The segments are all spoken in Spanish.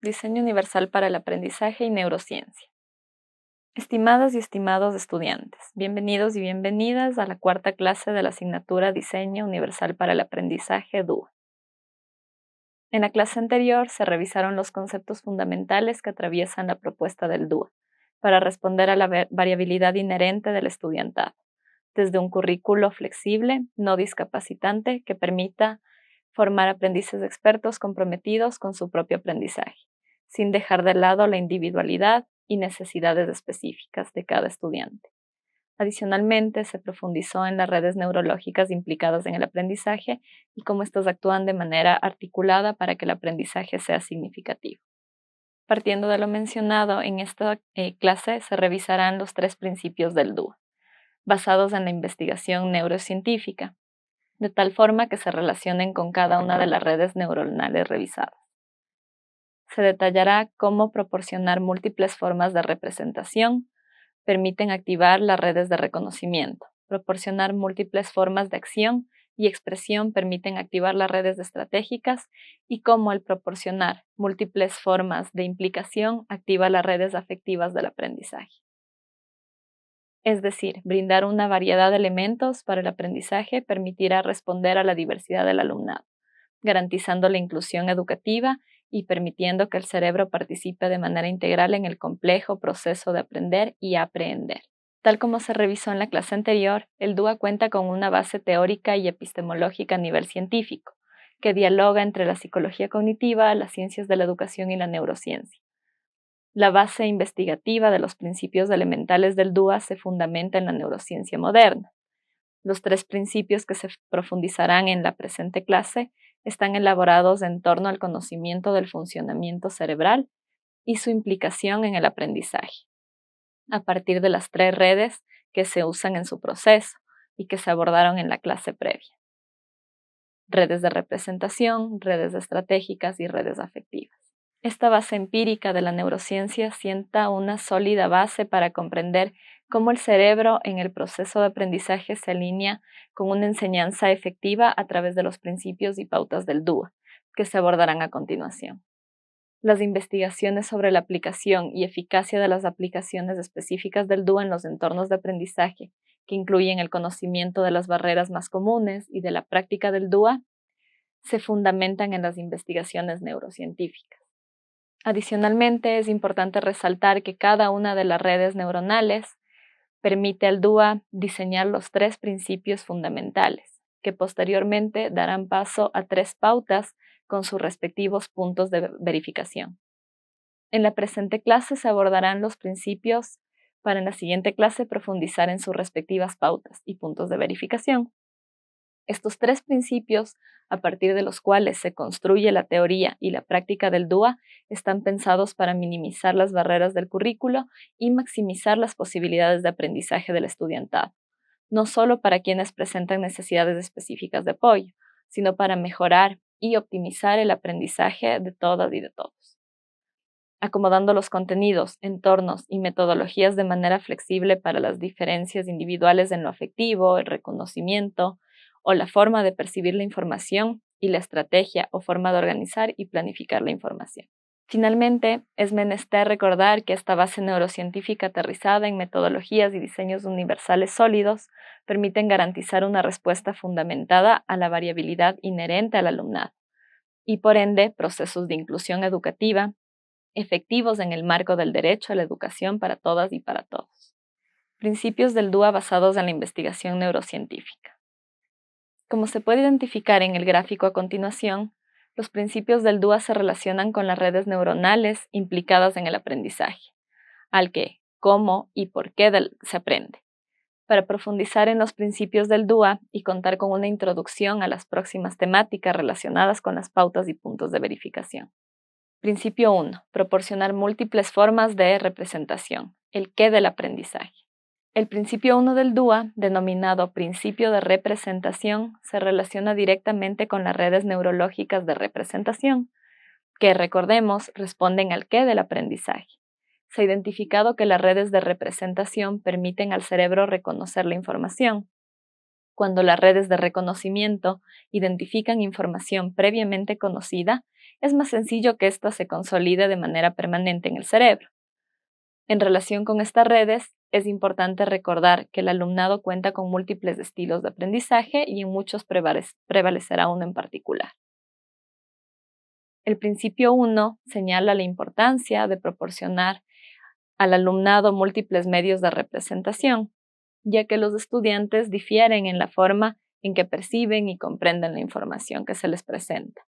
Diseño Universal para el Aprendizaje y Neurociencia. Estimadas y estimados estudiantes, bienvenidos y bienvenidas a la cuarta clase de la asignatura Diseño Universal para el Aprendizaje DUA. En la clase anterior se revisaron los conceptos fundamentales que atraviesan la propuesta del DUA para responder a la variabilidad inherente del estudiantado, desde un currículo flexible, no discapacitante, que permita formar aprendices expertos comprometidos con su propio aprendizaje, sin dejar de lado la individualidad y necesidades específicas de cada estudiante. Adicionalmente, se profundizó en las redes neurológicas implicadas en el aprendizaje y cómo éstas actúan de manera articulada para que el aprendizaje sea significativo. Partiendo de lo mencionado, en esta clase se revisarán los 3 principios del DUA, basados en la investigación neurocientífica, de tal forma que se relacionen con cada una de las redes neuronales revisadas. Se detallará cómo proporcionar múltiples formas de representación permiten activar las redes de reconocimiento, proporcionar múltiples formas de acción y expresión permiten activar las redes estratégicas y cómo el proporcionar múltiples formas de implicación activa las redes afectivas del aprendizaje. Es decir, brindar una variedad de elementos para el aprendizaje permitirá responder a la diversidad del alumnado, garantizando la inclusión educativa y permitiendo que el cerebro participe de manera integral en el complejo proceso de aprender y aprehender. Tal como se revisó en la clase anterior, el DUA cuenta con una base teórica y epistemológica a nivel científico, que dialoga entre la psicología cognitiva, las ciencias de la educación y la neurociencia. La base investigativa de los principios elementales del DUA se fundamenta en la neurociencia moderna. Los 3 principios que se profundizarán en la presente clase están elaborados en torno al conocimiento del funcionamiento cerebral y su implicación en el aprendizaje, a partir de las 3 redes que se usan en su proceso y que se abordaron en la clase previa: redes de representación, redes estratégicas y redes afectivas. Esta base empírica de la neurociencia sienta una sólida base para comprender cómo el cerebro en el proceso de aprendizaje se alinea con una enseñanza efectiva a través de los principios y pautas del DUA, que se abordarán a continuación. Las investigaciones sobre la aplicación y eficacia de las aplicaciones específicas del DUA en los entornos de aprendizaje, que incluyen el conocimiento de las barreras más comunes y de la práctica del DUA, se fundamentan en las investigaciones neurocientíficas. Adicionalmente, es importante resaltar que cada una de las redes neuronales permite al DUA diseñar los 3 principios fundamentales, que posteriormente darán paso a 3 pautas con sus respectivos puntos de verificación. En la presente clase se abordarán los principios para en la siguiente clase profundizar en sus respectivas pautas y puntos de verificación. Estos 3 principios, a partir de los cuales se construye la teoría y la práctica del DUA, están pensados para minimizar las barreras del currículo y maximizar las posibilidades de aprendizaje del estudiantado, no solo para quienes presentan necesidades específicas de apoyo, sino para mejorar y optimizar el aprendizaje de todas y de todos. Acomodando los contenidos, entornos y metodologías de manera flexible para las diferencias individuales en lo afectivo, el reconocimiento, o la forma de percibir la información y la estrategia o forma de organizar y planificar la información. Finalmente, es menester recordar que esta base neurocientífica aterrizada en metodologías y diseños universales sólidos permiten garantizar una respuesta fundamentada a la variabilidad inherente al alumnado y, por ende, procesos de inclusión educativa efectivos en el marco del derecho a la educación para todas y para todos. Principios del DUA basados en la investigación neurocientífica. Como se puede identificar en el gráfico a continuación, los principios del DUA se relacionan con las redes neuronales implicadas en el aprendizaje, al qué, cómo y por qué se aprende. Para profundizar en los principios del DUA y contar con una introducción a las próximas temáticas relacionadas con las pautas y puntos de verificación. Principio 1. Proporcionar múltiples formas de representación, el qué del aprendizaje. El principio 1 del DUA, denominado principio de representación, se relaciona directamente con las redes neurológicas de representación, que, recordemos, responden al qué del aprendizaje. Se ha identificado que las redes de representación permiten al cerebro reconocer la información, cuando las redes de reconocimiento identifican información previamente conocida es más sencillo que ésta se consolide de manera permanente en el cerebro. En relación con estas redes, es importante recordar que el alumnado cuenta con múltiples estilos de aprendizaje y en muchos prevalecerá uno en particular. El principio 1 señala la importancia de proporcionar al alumnado múltiples medios de representación, ya que los estudiantes difieren en la forma en que perciben y comprenden la información que se les presenta.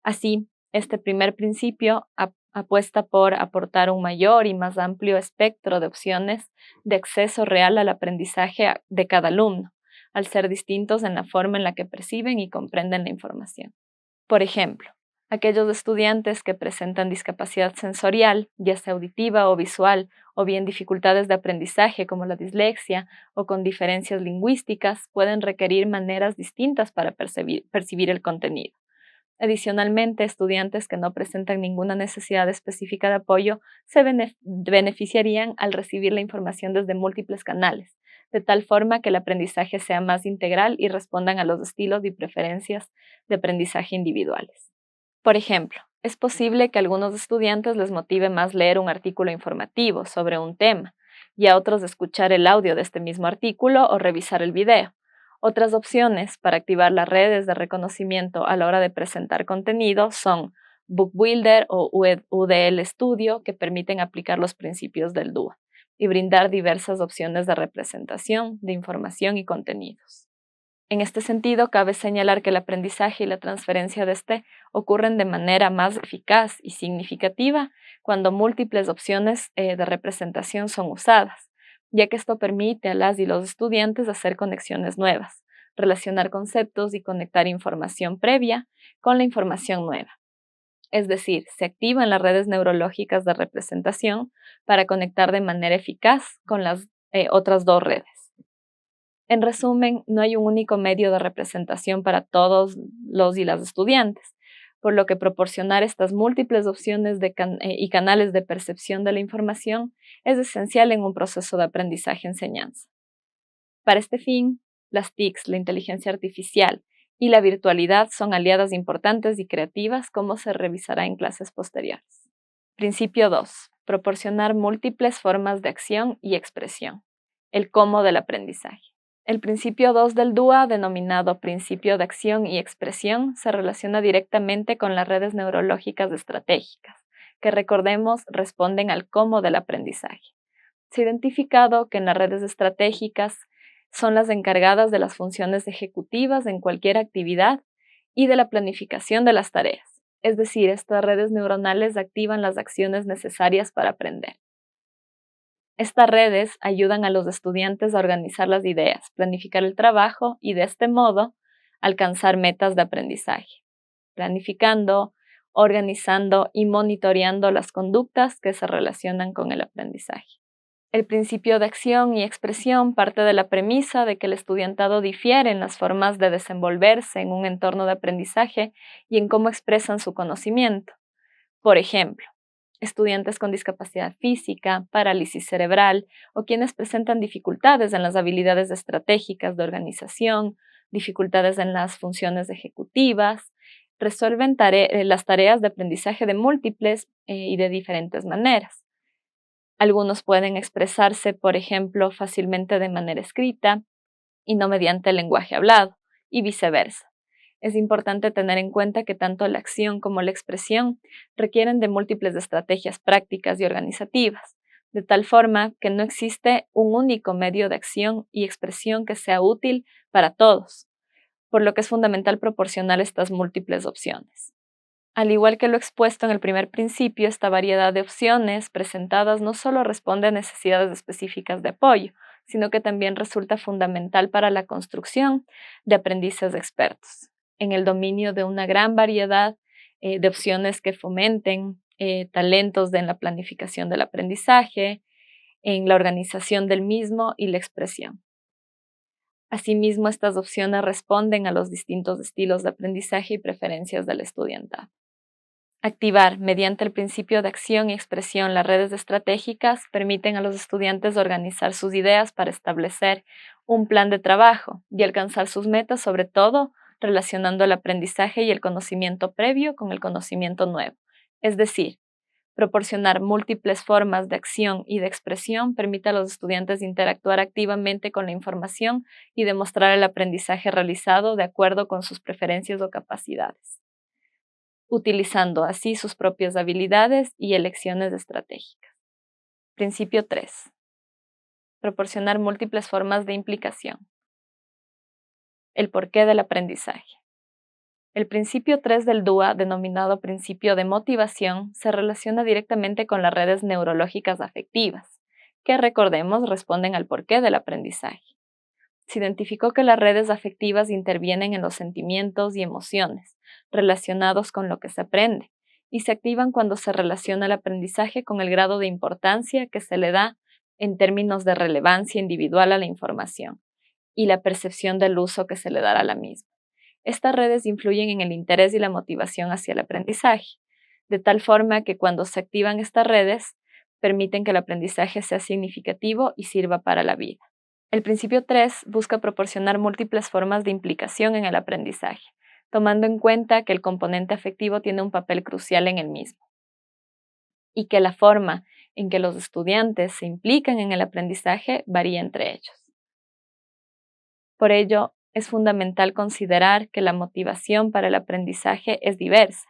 Así, este primer principio apuesta por aportar un mayor y más amplio espectro de opciones de acceso real al aprendizaje de cada alumno, al ser distintos en la forma en la que perciben y comprenden la información. Por ejemplo, aquellos estudiantes que presentan discapacidad sensorial, ya sea auditiva o visual, o bien dificultades de aprendizaje como la dislexia o con diferencias lingüísticas, pueden requerir maneras distintas para percibir el contenido. Adicionalmente, estudiantes que no presentan ninguna necesidad específica de apoyo se beneficiarían al recibir la información desde múltiples canales, de tal forma que el aprendizaje sea más integral y respondan a los estilos y preferencias de aprendizaje individuales. Por ejemplo, es posible que a algunos estudiantes les motive más leer un artículo informativo sobre un tema y a otros escuchar el audio de este mismo artículo o revisar el video. Otras opciones para activar las redes de reconocimiento a la hora de presentar contenido son BookBuilder o UDL Studio, que permiten aplicar los principios del DUA y brindar diversas opciones de representación, de información y contenidos. En este sentido, cabe señalar que el aprendizaje y la transferencia de este ocurren de manera más eficaz y significativa cuando múltiples opciones de representación son usadas, ya que esto permite a las y los estudiantes hacer conexiones nuevas, relacionar conceptos y conectar información previa con la información nueva. Es decir, se activan las redes neurológicas de representación para conectar de manera eficaz con las otras dos redes. En resumen, no hay un único medio de representación para todos los y las estudiantes, por lo que proporcionar estas múltiples opciones y canales de percepción de la información es esencial en un proceso de aprendizaje-enseñanza. Para este fin, las TICs, la inteligencia artificial y la virtualidad son aliadas importantes y creativas, como se revisará en clases posteriores. Principio 2. Proporcionar múltiples formas de acción y expresión. El cómo del aprendizaje. El principio 2 del DUA, denominado principio de acción y expresión, se relaciona directamente con las redes neurológicas estratégicas, que recordemos responden al cómo del aprendizaje. Se ha identificado que en las redes estratégicas son las encargadas de las funciones ejecutivas en cualquier actividad y de la planificación de las tareas. Es decir, estas redes neuronales activan las acciones necesarias para aprender. Estas redes ayudan a los estudiantes a organizar las ideas, planificar el trabajo y de este modo alcanzar metas de aprendizaje, planificando, organizando y monitoreando las conductas que se relacionan con el aprendizaje. El principio de acción y expresión parte de la premisa de que el estudiantado difiere en las formas de desenvolverse en un entorno de aprendizaje y en cómo expresan su conocimiento. Por ejemplo, estudiantes con discapacidad física, parálisis cerebral o quienes presentan dificultades en las habilidades estratégicas de organización, dificultades en las funciones ejecutivas, resuelven las tareas de aprendizaje de múltiples y de diferentes maneras. Algunos pueden expresarse, por ejemplo, fácilmente de manera escrita y no mediante el lenguaje hablado, y viceversa. Es importante tener en cuenta que tanto la acción como la expresión requieren de múltiples estrategias prácticas y organizativas, de tal forma que no existe un único medio de acción y expresión que sea útil para todos, por lo que es fundamental proporcionar estas múltiples opciones. Al igual que lo expuesto en el primer principio, esta variedad de opciones presentadas no solo responde a necesidades específicas de apoyo, sino que también resulta fundamental para la construcción de aprendices expertos, en el dominio de una gran variedad de opciones que fomenten talentos en la planificación del aprendizaje, en la organización del mismo y la expresión. Asimismo, estas opciones responden a los distintos estilos de aprendizaje y preferencias del estudiantado. Activar, mediante el principio de acción y expresión, las redes estratégicas permiten a los estudiantes organizar sus ideas para establecer un plan de trabajo y alcanzar sus metas, sobre todo relacionando el aprendizaje y el conocimiento previo con el conocimiento nuevo. Es decir, proporcionar múltiples formas de acción y de expresión permite a los estudiantes interactuar activamente con la información y demostrar el aprendizaje realizado de acuerdo con sus preferencias o capacidades, utilizando así sus propias habilidades y elecciones estratégicas. Principio 3. Proporcionar múltiples formas de implicación. El porqué del aprendizaje. El principio 3 del DUA, denominado principio de motivación, se relaciona directamente con las redes neurológicas afectivas, que recordemos responden al porqué del aprendizaje. Se identificó que las redes afectivas intervienen en los sentimientos y emociones relacionados con lo que se aprende y se activan cuando se relaciona el aprendizaje con el grado de importancia que se le da en términos de relevancia individual a la información y la percepción del uso que se le dará a la misma. Estas redes influyen en el interés y la motivación hacia el aprendizaje, de tal forma que cuando se activan estas redes, permiten que el aprendizaje sea significativo y sirva para la vida. El principio 3 busca proporcionar múltiples formas de implicación en el aprendizaje, tomando en cuenta que el componente afectivo tiene un papel crucial en el mismo, y que la forma en que los estudiantes se implican en el aprendizaje varía entre ellos. Por ello, es fundamental considerar que la motivación para el aprendizaje es diversa,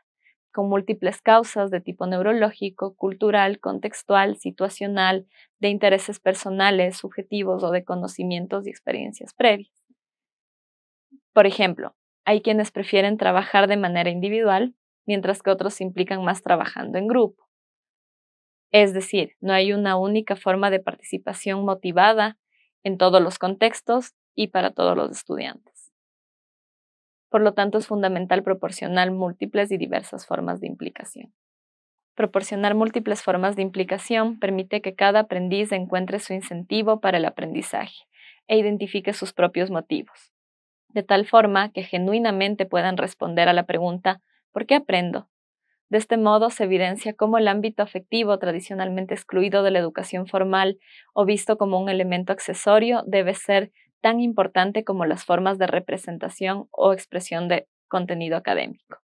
con múltiples causas de tipo neurológico, cultural, contextual, situacional, de intereses personales, subjetivos o de conocimientos y experiencias previas. Por ejemplo, hay quienes prefieren trabajar de manera individual, mientras que otros se implican más trabajando en grupo. Es decir, no hay una única forma de participación motivada en todos los contextos y para todos los estudiantes. Por lo tanto, es fundamental proporcionar múltiples y diversas formas de implicación. Proporcionar múltiples formas de implicación permite que cada aprendiz encuentre su incentivo para el aprendizaje e identifique sus propios motivos, de tal forma que genuinamente puedan responder a la pregunta ¿por qué aprendo? De este modo se evidencia cómo el ámbito afectivo, tradicionalmente excluido de la educación formal o visto como un elemento accesorio, debe ser tan importante como las formas de representación o expresión de contenido académico.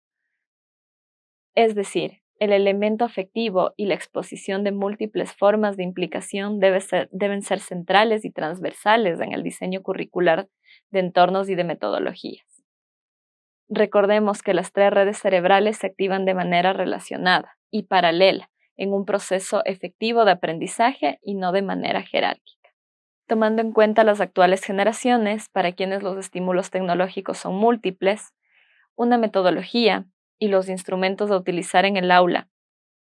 Es decir, el elemento afectivo y la exposición de múltiples formas de implicación deben ser centrales y transversales en el diseño curricular de entornos y de metodologías. Recordemos que las tres redes cerebrales se activan de manera relacionada y paralela en un proceso efectivo de aprendizaje y no de manera jerárquica. Tomando en cuenta las actuales generaciones, para quienes los estímulos tecnológicos son múltiples, una metodología y los instrumentos a utilizar en el aula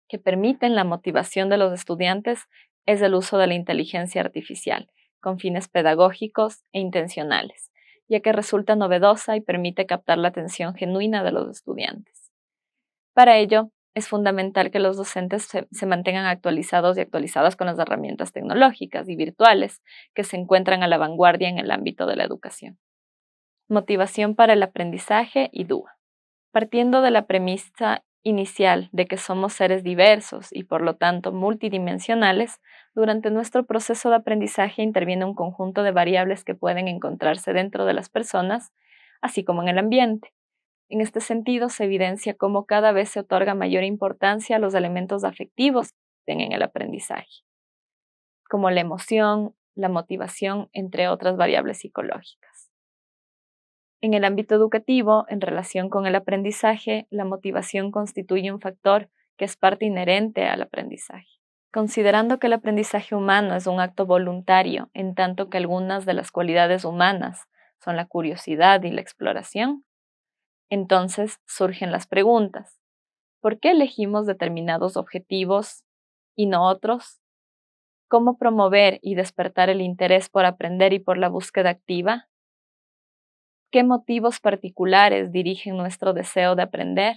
que permiten la motivación de los estudiantes es el uso de la inteligencia artificial, con fines pedagógicos e intencionales, ya que resulta novedosa y permite captar la atención genuina de los estudiantes. Para ello, es fundamental que los docentes se mantengan actualizados y actualizadas con las herramientas tecnológicas y virtuales que se encuentran a la vanguardia en el ámbito de la educación. Motivación para el aprendizaje y DUA. Partiendo de la premisa inicial de que somos seres diversos y por lo tanto multidimensionales, durante nuestro proceso de aprendizaje interviene un conjunto de variables que pueden encontrarse dentro de las personas, así como en el ambiente. En este sentido, se evidencia cómo cada vez se otorga mayor importancia a los elementos afectivos en el aprendizaje, como la emoción, la motivación, entre otras variables psicológicas. En el ámbito educativo, en relación con el aprendizaje, la motivación constituye un factor que es parte inherente al aprendizaje. Considerando que el aprendizaje humano es un acto voluntario, en tanto que algunas de las cualidades humanas son la curiosidad y la exploración, entonces surgen las preguntas. ¿Por qué elegimos determinados objetivos y no otros? ¿Cómo promover y despertar el interés por aprender y por la búsqueda activa? ¿Qué motivos particulares dirigen nuestro deseo de aprender?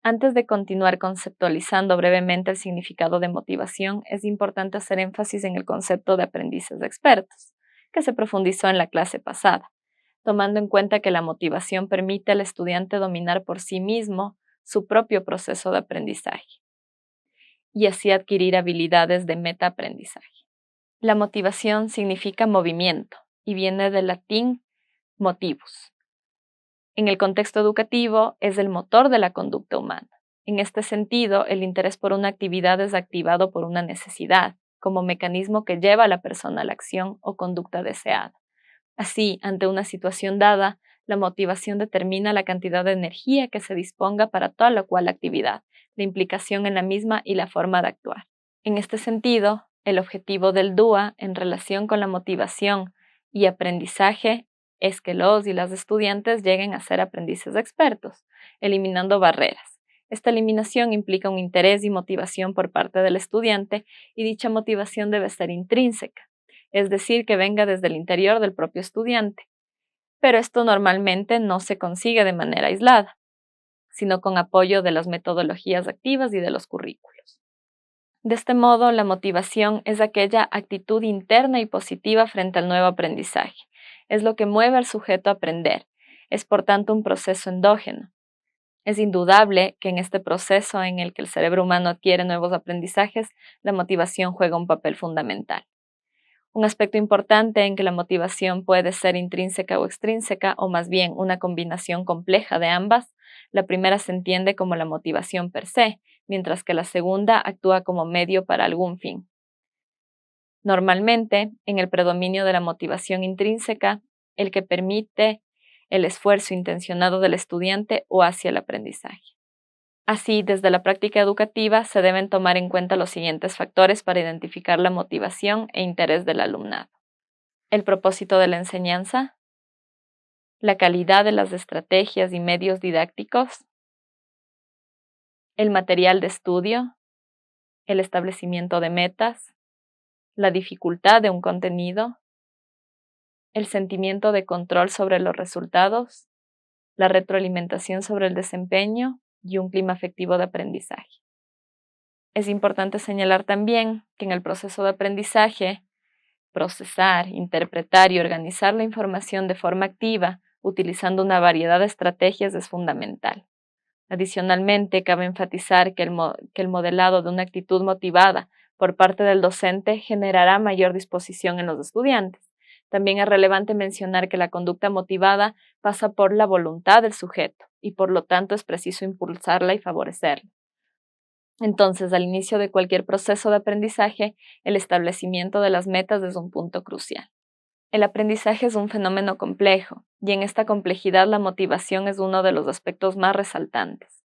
Antes de continuar conceptualizando brevemente el significado de motivación, es importante hacer énfasis en el concepto de aprendices expertos, que se profundizó en la clase pasada, tomando en cuenta que la motivación permite al estudiante dominar por sí mismo su propio proceso de aprendizaje y así adquirir habilidades de metaaprendizaje. La motivación significa movimiento y viene del latín motivus, En el contexto educativo, es el motor de la conducta humana. En este sentido, el interés por una actividad es activado por una necesidad, como mecanismo que lleva a la persona a la acción o conducta deseada. Así, ante una situación dada, la motivación determina la cantidad de energía que se disponga para toda la cual actividad, la implicación en la misma y la forma de actuar. En este sentido, el objetivo del DUA en relación con la motivación y aprendizaje es que los y las estudiantes lleguen a ser aprendices expertos, eliminando barreras. Esta eliminación implica un interés y motivación por parte del estudiante y dicha motivación debe ser intrínseca, es decir, que venga desde el interior del propio estudiante. Pero esto normalmente no se consigue de manera aislada, sino con apoyo de las metodologías activas y de los currículos. De este modo, la motivación es aquella actitud interna y positiva frente al nuevo aprendizaje. Es lo que mueve al sujeto a aprender. Es por tanto un proceso endógeno. Es indudable que en este proceso en el que el cerebro humano adquiere nuevos aprendizajes, la motivación juega un papel fundamental. Un aspecto importante en que la motivación puede ser intrínseca o extrínseca, o más bien una combinación compleja de ambas. La primera se entiende como la motivación per se, mientras que la segunda actúa como medio para algún fin. Normalmente, en el predominio de la motivación intrínseca, el que permite el esfuerzo intencionado del estudiante o hacia el aprendizaje. Así, desde la práctica educativa se deben tomar en cuenta los siguientes factores para identificar la motivación e interés del alumnado: el propósito de la enseñanza, la calidad de las estrategias y medios didácticos, el material de estudio, el establecimiento de metas, la dificultad de un contenido, el sentimiento de control sobre los resultados, la retroalimentación sobre el desempeño y un clima afectivo de aprendizaje. Es importante señalar también que en el proceso de aprendizaje, procesar, interpretar y organizar la información de forma activa, utilizando una variedad de estrategias, es fundamental. Adicionalmente, cabe enfatizar que el modelado de una actitud motivada por parte del docente generará mayor disposición en los estudiantes. También es relevante mencionar que la conducta motivada pasa por la voluntad del sujeto y por lo tanto es preciso impulsarla y favorecerla. Entonces, al inicio de cualquier proceso de aprendizaje, el establecimiento de las metas es un punto crucial. El aprendizaje es un fenómeno complejo, y en esta complejidad la motivación es uno de los aspectos más resaltantes.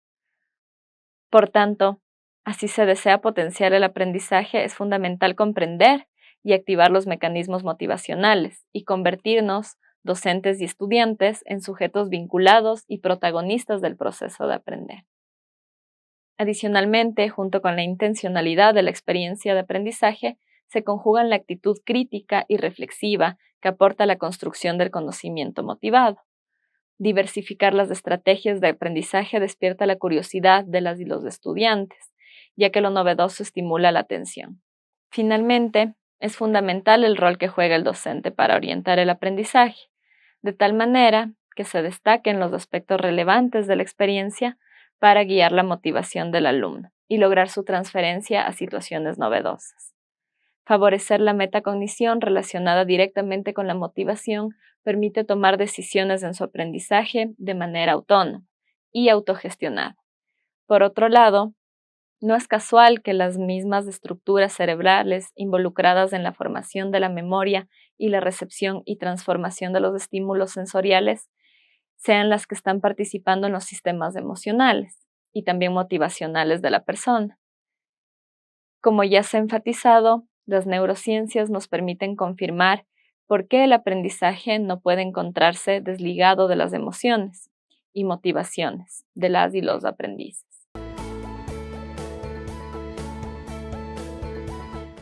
Por tanto, así se desea potenciar el aprendizaje, es fundamental comprender y activar los mecanismos motivacionales y convertirnos, docentes y estudiantes, en sujetos vinculados y protagonistas del proceso de aprender. Adicionalmente, junto con la intencionalidad de la experiencia de aprendizaje, se conjugan la actitud crítica y reflexiva que aporta a la construcción del conocimiento motivado. Diversificar las estrategias de aprendizaje despierta la curiosidad de las y los estudiantes, ya que lo novedoso estimula la atención. Finalmente, es fundamental el rol que juega el docente para orientar el aprendizaje, de tal manera que se destaquen los aspectos relevantes de la experiencia para guiar la motivación del alumno y lograr su transferencia a situaciones novedosas. Favorecer la metacognición relacionada directamente con la motivación permite tomar decisiones en su aprendizaje de manera autónoma y autogestionada. Por otro lado, no es casual que las mismas estructuras cerebrales involucradas en la formación de la memoria y la recepción y transformación de los estímulos sensoriales sean las que están participando en los sistemas emocionales y también motivacionales de la persona. Como ya se ha enfatizado, las neurociencias nos permiten confirmar por qué el aprendizaje no puede encontrarse desligado de las emociones y motivaciones de las y los aprendices.